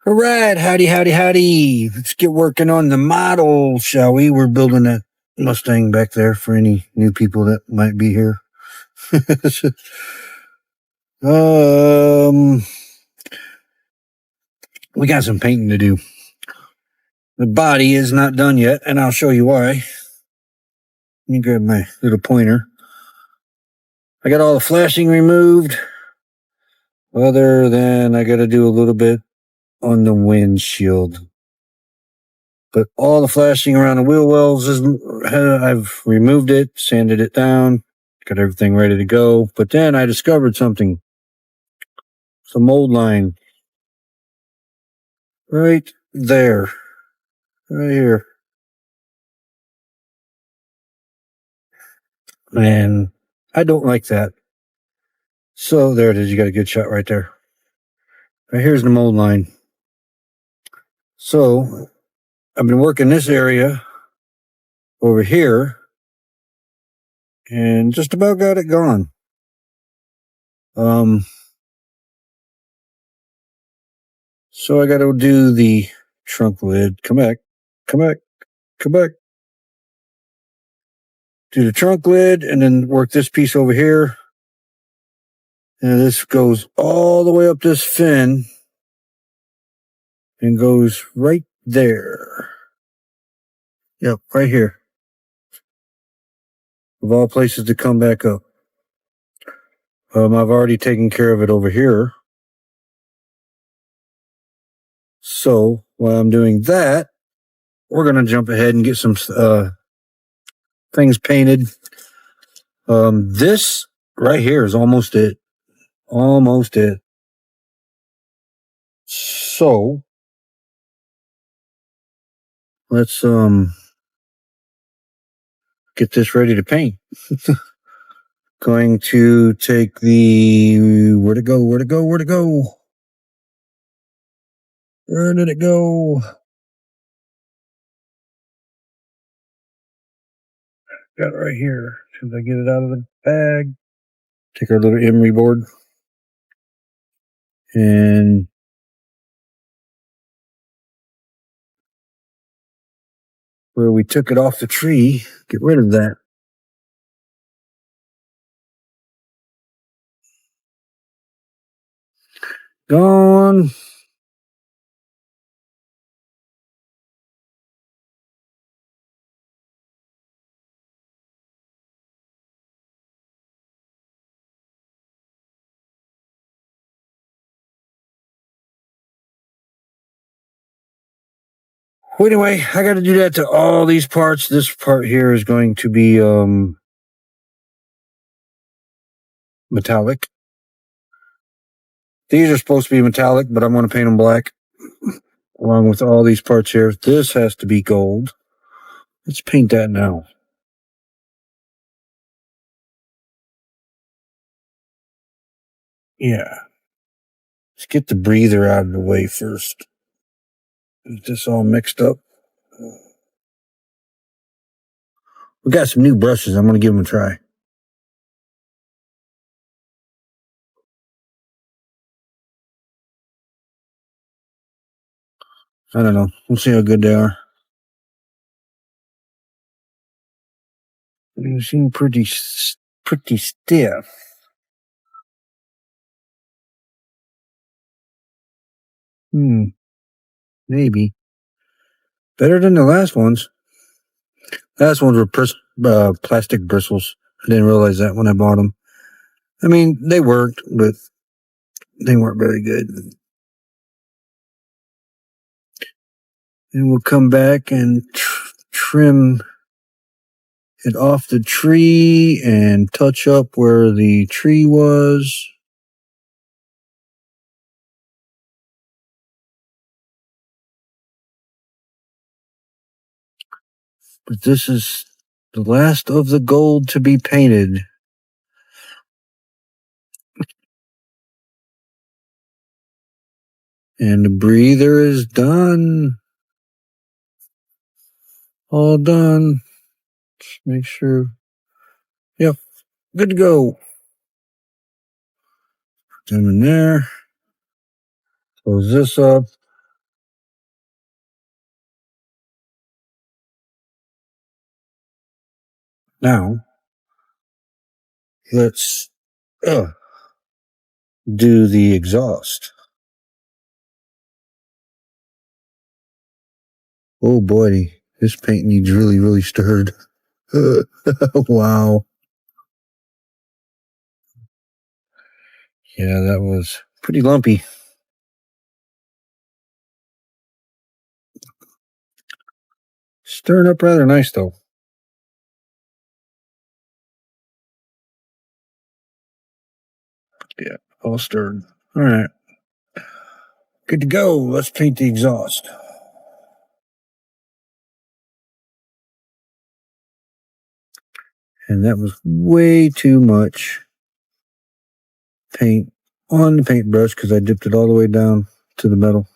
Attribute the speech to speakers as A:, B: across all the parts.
A: All right, howdy, howdy, howdy. Let's get working on the model, shall we? We're building a Mustang back there for any new people that might be here. We got some painting to do. The body is not done yet, and I'll show you why. Let me grab my little pointer. I got all the flashing removed, other than I got to do a little bit on the windshield. But all the flashing around the wheel wells I've removed it, sanded it down, got everything ready to go. But then I discovered something, some mold line right there, right here. And I don't like that. So there it is. You got a good shot right there. Right here's the mold line. So I've been working this area over here and just about got it gone. So I got to do the trunk lid. Come back. Do the trunk lid and then work this piece over here. And this goes all the way up this fin and goes right there. Yep, right here. Of all places to come back up. I've already taken care of it over here. So while I'm doing that, we're going to jump ahead and get some things painted. This right here is almost it. Almost it. So let's get this ready to paint. Going to take the where to go? Where did it go? Got it right here. Should I get it out of the bag? Take our little emery board and where we took it off the tree, get rid of that. Gone. Well, anyway, I got to do that to all these parts. This part here is going to be metallic. These are supposed to be metallic, but I'm going to paint them black along with all these parts here. This has to be gold. Let's paint that now. Yeah. Let's get the breather out of the way first. Is this all mixed up? We got some new brushes. I'm going to give them a try. I don't know. We'll see how good they are. They seem pretty stiff. Maybe. Better than the last ones. Last ones were plastic bristles. I didn't realize that when I bought them. I mean, they worked, but they weren't very good. And we'll come back and trim it off the tree and touch up where the tree was. But this is the last of the gold to be painted. And the breather is done. All done. Just make sure. Yep. Good to go. Put them in there. Close this up. Now, let's do the exhaust. Oh boy, this paint needs really stirred. Wow. Yeah, that was pretty lumpy. Stirring up rather nice though. Yeah, all stirred. All right. Good to go. Let's paint the exhaust. And that was way too much paint on the paintbrush because I dipped it all the way down to the metal.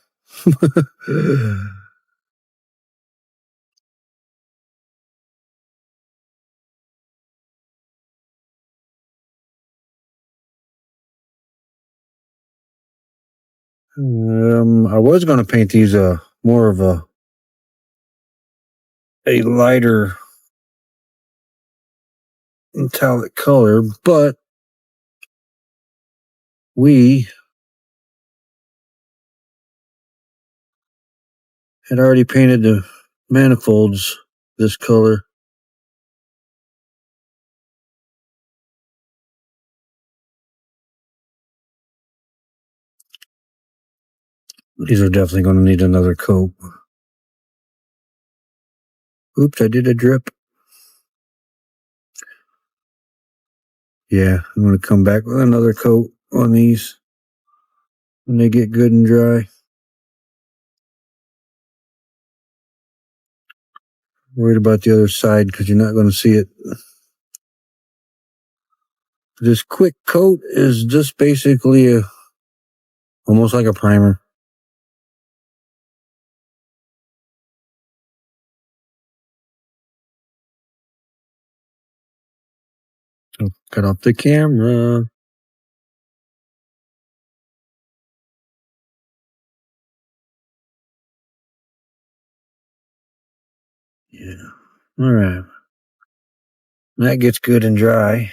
A: I was going to paint these more of a lighter metallic color, but we had already painted the manifolds this color. These are definitely going to need another coat. Oops, I did a drip. Yeah, I'm going to come back with another coat on these when they get good and dry. Worried about the other side because you're not going to see it. This quick coat is just basically almost like a primer. So cut off the camera. Yeah. All right. That gets good and dry.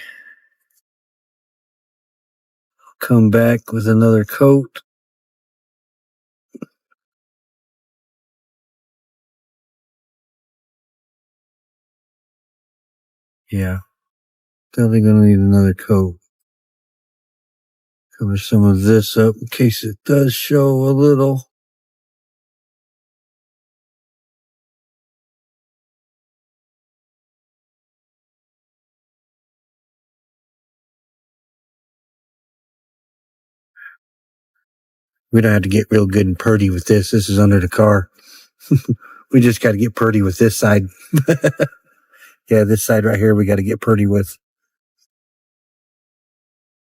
A: Come back with another coat. Yeah. Definitely going to need another coat. Cover some of this up in case it does show a little. We don't have to get real good and purdy with this. This is under the car. We just got to get purdy with this side. Yeah, this side right here we got to get purdy with.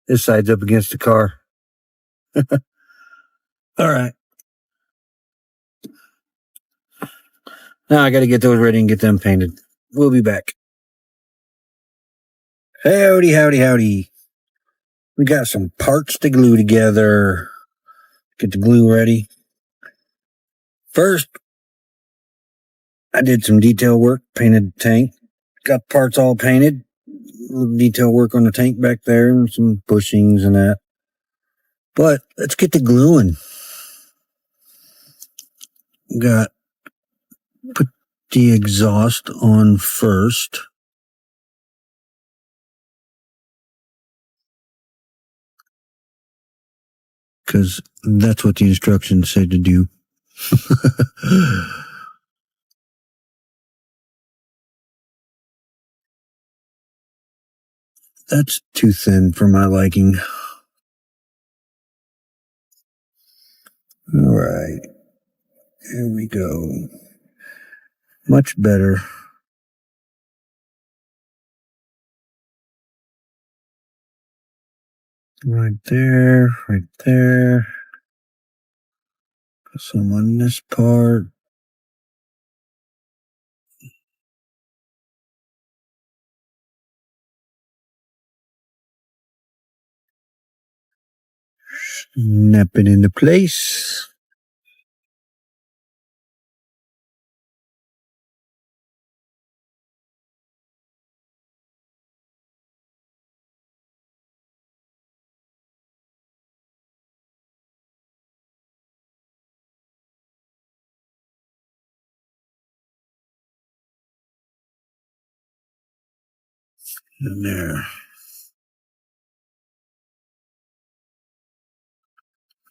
A: This side's up against the car. All right. Now I got to get those ready and get them painted. We'll be back. Howdy. We got some parts to glue together. Get the glue ready. First, I did some detail work, painted the tank. Got the parts all painted. A little detail work on the tank back there and some bushings and that. But let's get the gluing. Put the exhaust on first. Because that's what the instructions said to do. That's too thin for my liking. All right. Here we go. Much better. Right there. Put some on this part. Snap it into place. in there.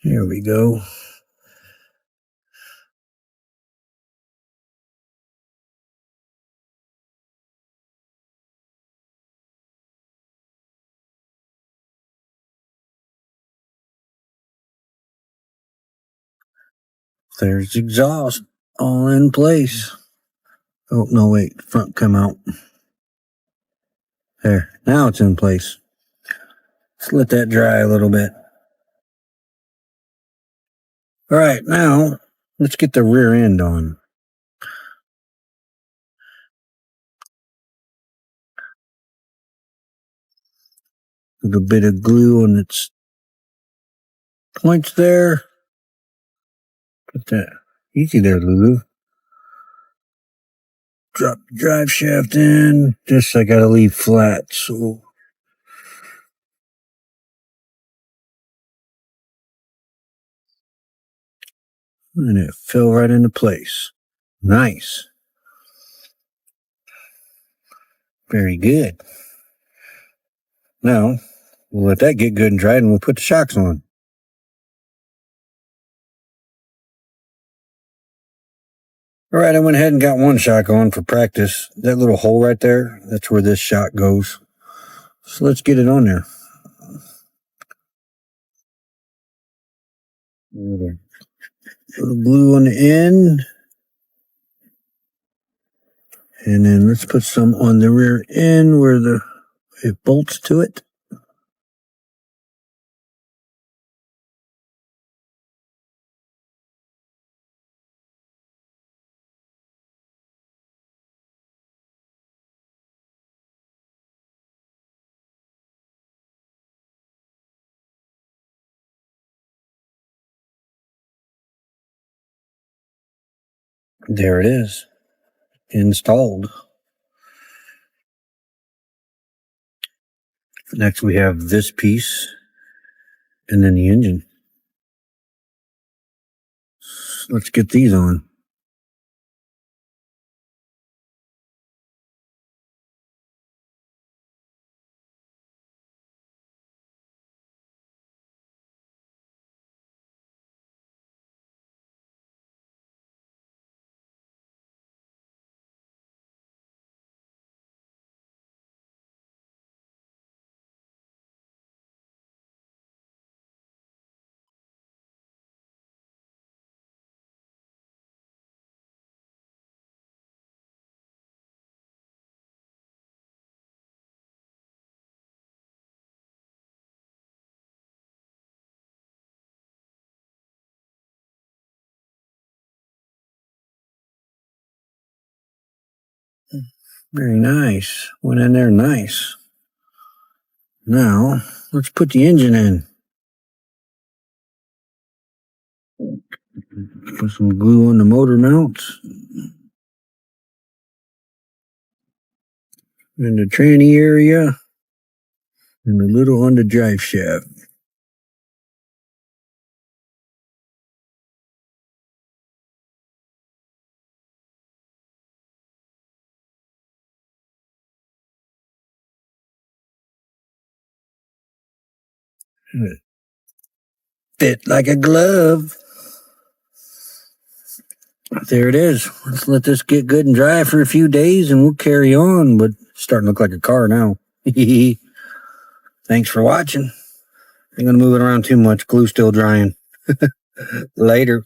A: Here we go. There's exhaust all in place. Oh, no, wait. Front come out. There. Now it's in place. Let's let that dry a little bit. All right, now let's get the rear end on. A little bit of glue on its points there. Put that easy there, Lulu. Drop the drive shaft in. This I gotta leave flat, so. And it fell right into place. Nice. Very good. Now, we'll let that get good and dried and we'll put the shocks on. All right, I went ahead and got one shock on for practice. That little hole right there, that's where this shock goes. So let's get it on there. Little glue on the end. And then let's put some on the rear end where it bolts to it. There it is, installed. Next we have this piece and then the engine. Let's get these on. Very nice. Went in there nice. Now, let's put the engine in. Put some glue on the motor mounts. In the tranny area. And a little on the drive shaft. Fit like a glove. There it is. Let's let this get good and dry for a few days and we'll carry on, but it's starting to look like a car now. Thanks for watching. I'm going to move it around too much. Glue's still drying. Later.